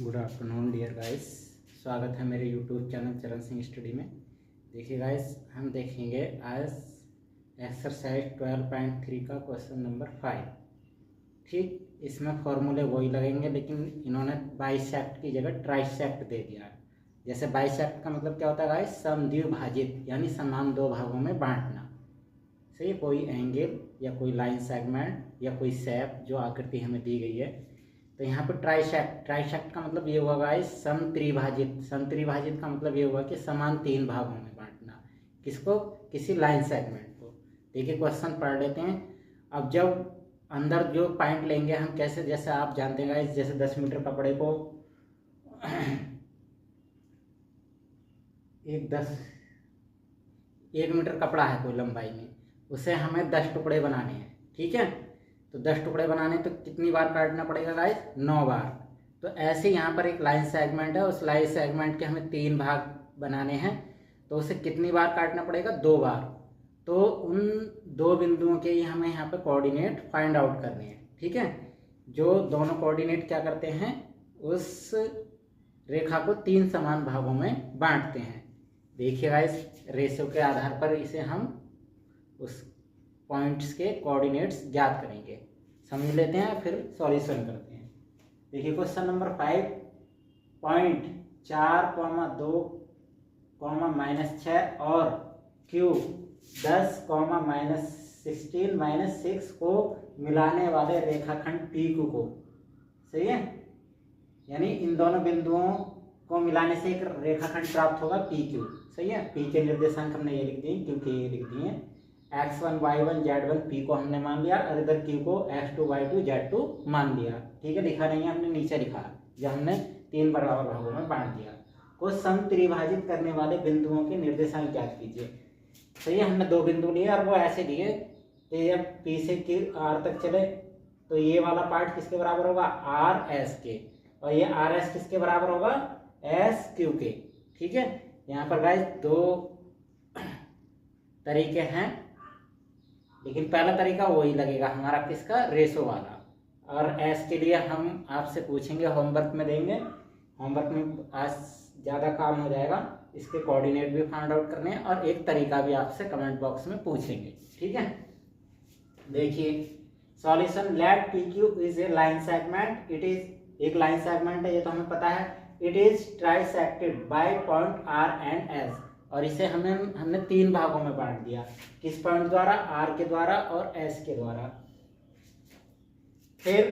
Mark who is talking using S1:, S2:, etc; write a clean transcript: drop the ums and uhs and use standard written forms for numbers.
S1: Good afternoon dear guys, स्वागत है मेरे यूट्यूब चैनल चरण सिंह स्टडी में। देखिए गाइस, हम देखेंगे आज एक्सरसाइज 12.3 का क्वेश्चन नंबर 5। ठीक, इसमें फॉर्मूले वही लगेंगे, लेकिन इन्होंने बाइसेक्ट की जगह ट्राइसेक्ट दे दिया है। जैसे बाइसेक्ट का मतलब क्या होता है गाइस, समद्विभाजित यानी समान दो भागों में बांटना। सही, कोई एंगल या कोई लाइन सेगमेंट या कोई शेप जो आकृति हमें दी गई है। तो यहाँ पर ट्राइसेक्ट का मतलब ये हुआ गाइस समत्रिभाजित का मतलब ये हुआ कि समान तीन भागों में बांटना। किसको? किसी लाइन सेगमेंट को। देखिए क्वेश्चन पढ़ लेते हैं। अब जब अंदर जो पॉइंट लेंगे हम कैसे, जैसे आप जानते हैं गाइस, जैसे 10 मीटर कपड़े को एक मीटर कपड़ा है कोई लंबाई में, उसे हमें 10 टुकड़े बनाने हैं। ठीक है, तो 10 टुकड़े बनाने तो कितनी बार काटना पड़ेगा गाइस? 9 बार। तो ऐसे यहाँ पर एक लाइन सेगमेंट है, उस लाइन सेगमेंट के हमें 3 भाग बनाने हैं, तो उसे कितनी बार काटना पड़ेगा? 2 बार। तो उन दो बिंदुओं के ही हमें यहाँ पर कोऑर्डिनेट फाइंड आउट करने हैं। ठीक है, जो दोनों कोऑर्डिनेट क्या करते हैं, उस रेखा को 3 समान भागों में बांटते हैं। देखिए गाइस, रेशियो के आधार पर इसे हम उस पॉइंट्स के कोऑर्डिनेट्स ज्ञात करेंगे। समझ लेते हैं, फिर सॉल्यूशन करते हैं। देखिए क्वेश्चन नंबर 5, पॉइंट 4,2, -6 और क्यूब 10, -16, -6 को मिलाने वाले रेखाखंड PQ को। सही है, यानी इन दोनों बिंदुओं को मिलाने से एक रेखाखंड प्राप्त होगा PQ। सही है, P के निर्देशांक हमने ये लिख दिए, Q के ये लिख दिए। x1, y1, z1 P को हमने मान लिया और इधर Q को x2, y2, z2 मान लिया। ठीक है, लिखा नहीं है हमने, नीचे लिखा जब हमने 3 बराबर भागों में बांट दिया। को समत्रिभाजित करने वाले बिंदुओं के निर्देशांक ज्ञात कीजिए। सही है, हमने 2 बिंदु लिए और वो ऐसे दिए कि जब P से R तक चले तो ये वाला पार्ट किसके बराबर होगा? RS के, और ये RS किसके बराबर होगा? SQ के। ठीक है, यहाँ पर गाइस 2 तरीके हैं, लेकिन पहला तरीका वही लगेगा हमारा, किसका? रेशो वाला। और एस के लिए हम आपसे पूछेंगे, होमवर्क में देंगे। होमवर्क में आज ज़्यादा काम हो जाएगा, इसके कोऑर्डिनेट भी फाइंड आउट करने हैं और एक तरीका भी आपसे कमेंट बॉक्स में पूछेंगे। ठीक है, देखिए solution. Let PQ is a line segment. It is एक लाइन सेगमेंट है, ये तो हमें पता है। It is trisected by point R and S, और इसे हमने 3 भागों में बांट दिया। किस पॉइंट द्वारा? R के द्वारा और S के द्वारा। फिर